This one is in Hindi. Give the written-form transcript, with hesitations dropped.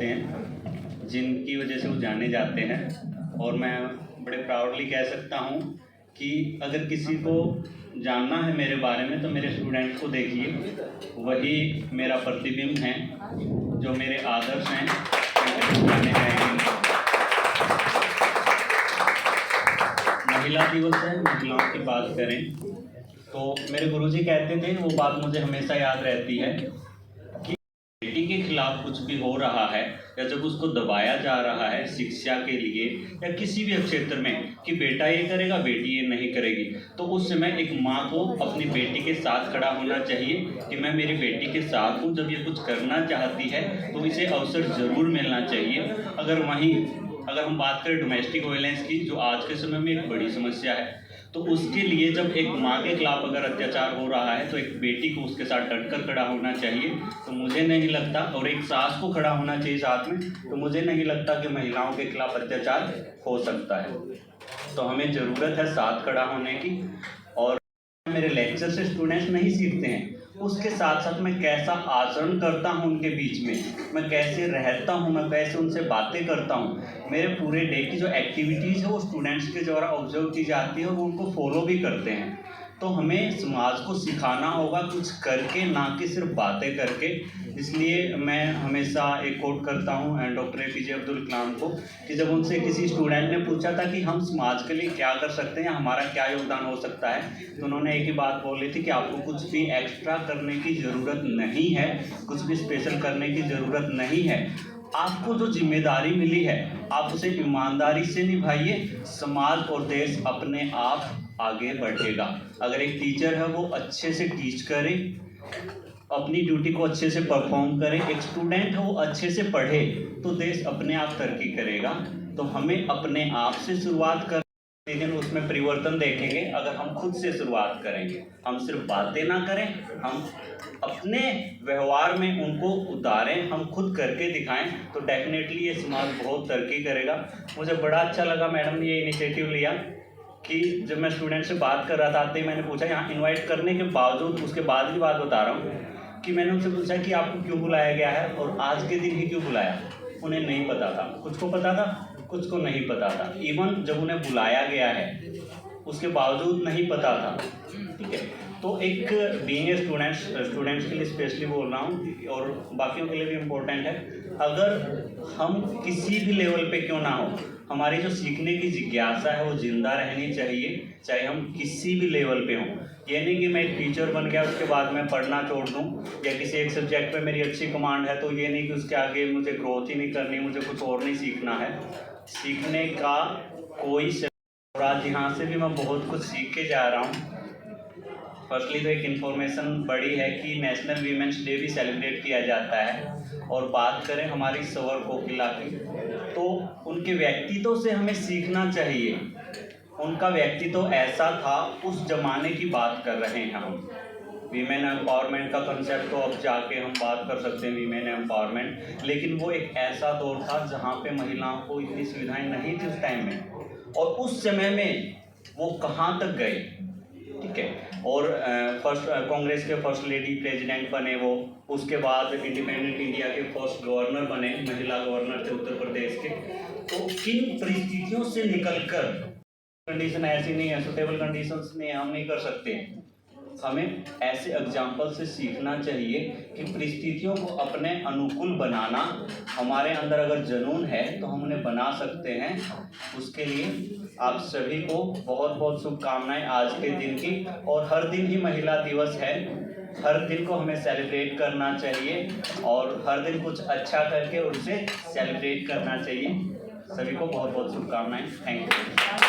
होते हैं जिनकी वजह से वो जाने जाते हैं। और मैं बड़े प्राउडली कह सकता हूँ कि अगर किसी को जानना है मेरे बारे में तो मेरे स्टूडेंट्स को देखिए, वही मेरा प्रतिबिंब है, जो मेरे आदर्श हैं। महिला दिवस है, महिलाओं की बात करें तो मेरे गुरुजी कहते थे, वो बात मुझे हमेशा याद रहती है कि बेटी के खिलाफ कुछ भी हो रहा है या जब उसको दबाया जा रहा है शिक्षा के लिए या किसी भी क्षेत्र में कि बेटा ये करेगा बेटी ये नहीं करेगी, तो उस समय एक माँ को अपनी बेटी के साथ खड़ा होना चाहिए कि मैं मेरी बेटी के साथ हूँ। जब ये कुछ करना चाहती है तो इसे अवसर ज़रूर मिलना चाहिए। अगर हम बात करें डोमेस्टिक वायलेंस की, जो आज के समय में एक बड़ी समस्या है, तो उसके लिए जब एक माँ के खिलाफ अगर अत्याचार हो रहा है तो एक बेटी को उसके साथ डटकर खड़ा होना चाहिए। तो मुझे नहीं लगता, और एक सास को खड़ा होना चाहिए साथ में, तो मुझे नहीं लगता कि महिलाओं के खिलाफ अत्याचार हो सकता है। तो हमें ज़रूरत है साथ खड़ा होने की। और मेरे लेक्चर से स्टूडेंट्स नहीं सीखते हैं, उसके साथ साथ मैं कैसा आचरण करता हूँ उनके बीच में, मैं कैसे रहता हूँ, मैं कैसे उनसे बातें करता हूँ, मेरे पूरे डे की जो एक्टिविटीज़ है वो स्टूडेंट्स के द्वारा ऑब्जर्व की जाती है और वो उनको फॉलो भी करते हैं। तो हमें समाज को सिखाना होगा कुछ करके, ना कि सिर्फ बातें करके। इसलिए मैं हमेशा एक कोट करता हूँ डॉक्टर APJ अब्दुल कलाम को, कि जब उनसे किसी स्टूडेंट ने पूछा था कि हम समाज के लिए क्या कर सकते हैं, हमारा क्या योगदान हो सकता है, तो उन्होंने एक ही बात बोली थी कि आपको कुछ भी एक्स्ट्रा करने की ज़रूरत नहीं है, कुछ भी स्पेशल करने की ज़रूरत नहीं है। आपको जो जिम्मेदारी मिली है आप उसे ईमानदारी से निभाइए, समाज और देश अपने आप आगे बढ़ेगा। अगर एक टीचर है वो अच्छे से टीच करे, अपनी ड्यूटी को अच्छे से परफॉर्म करे, एक स्टूडेंट है वो अच्छे से पढ़े, तो देश अपने आप तरक्की करेगा। तो हमें अपने आप से शुरुआत कर, लेकिन उसमें परिवर्तन देखेंगे अगर हम खुद से शुरुआत करेंगे। हम सिर्फ बातें ना करें, हम अपने व्यवहार में उनको उतारें, हम खुद करके दिखाएं, तो डेफिनेटली ये समाज बहुत तरक्की करेगा। मुझे बड़ा अच्छा लगा मैडम ने ये इनिशिएटिव लिया कि जब मैं स्टूडेंट से बात कर रहा था आते ही मैंने पूछा, यहाँ इनवाइट करने के बावजूद, उसके बाद की बात बता रहा हूँ, कि मैंने उनसे पूछा कि आपको क्यों बुलाया गया है और आज के दिन ही क्यों बुलाया। उन्हें नहीं पता था, कुछ को पता था, कुछ को नहीं पता था। इवन जब उन्हें बुलाया गया है उसके बावजूद नहीं पता था। ठीक है, तो एक बीइंग ए स्टूडेंट्स के लिए स्पेशली बोल रहा हूँ और बाकियों के लिए भी इम्पोर्टेंट है। अगर हम किसी भी लेवल पे क्यों ना हो, हमारी जो सीखने की जिज्ञासा है वो जिंदा रहनी चाहिए, चाहे हम किसी भी लेवल पे हों। ये नहीं कि मैं एक टीचर बन गया उसके बाद मैं पढ़ना छोड़ दूं, या किसी एक सब्जेक्ट पे मेरी अच्छी कमांड है तो ये नहीं कि उसके आगे मुझे ग्रोथ ही नहीं करनी, मुझे कुछ और नहीं सीखना है। सीखने का कोई और आज यहाँ से भी मैं बहुत कुछ सीख के जा रहा हूँ। फर्स्टली तो एक इन्फॉर्मेशन बड़ी है कि नेशनल वीमेंस डे भी सेलिब्रेट किया जाता है। और बात करें हमारी स्वर कोकिला की, तो उनके व्यक्तित्व से हमें सीखना चाहिए। उनका व्यक्तित्व ऐसा था, उस जमाने की बात कर रहे हैं हम। वीमेन एम्पावरमेंट का कंसेप्ट तो अब जाके हम बात कर सकते हैं, वीमेन एम्पावरमेंट, लेकिन वो एक ऐसा दौर था जहाँ पे महिलाओं को इतनी सुविधाएं नहीं थी उस टाइम में, और उस समय में वो कहाँ तक गए। ठीक है, और कांग्रेस के फर्स्ट लेडी प्रेसिडेंट बने वो, उसके बाद इंडिपेंडेंट इंडिया के फर्स्ट गवर्नर बने, महिला गवर्नर थे उत्तर प्रदेश के। तो किन परिस्थितियों से निकलकर, कंडीशन ऐसी नहीं है, सुटेबल कंडीशंस नहीं, हम नहीं कर सकते। हमें ऐसे एग्जाम्पल से सीखना चाहिए कि परिस्थितियों को अपने अनुकूल बनाना, हमारे अंदर अगर जुनून है तो हम उन्हें बना सकते हैं। उसके लिए आप सभी को बहुत बहुत शुभकामनाएं आज के दिन की। और हर दिन ही महिला दिवस है, हर दिन को हमें सेलिब्रेट करना चाहिए और हर दिन कुछ अच्छा करके उसे सेलिब्रेट करना चाहिए। सभी को बहुत बहुत शुभकामनाएं। Thank you.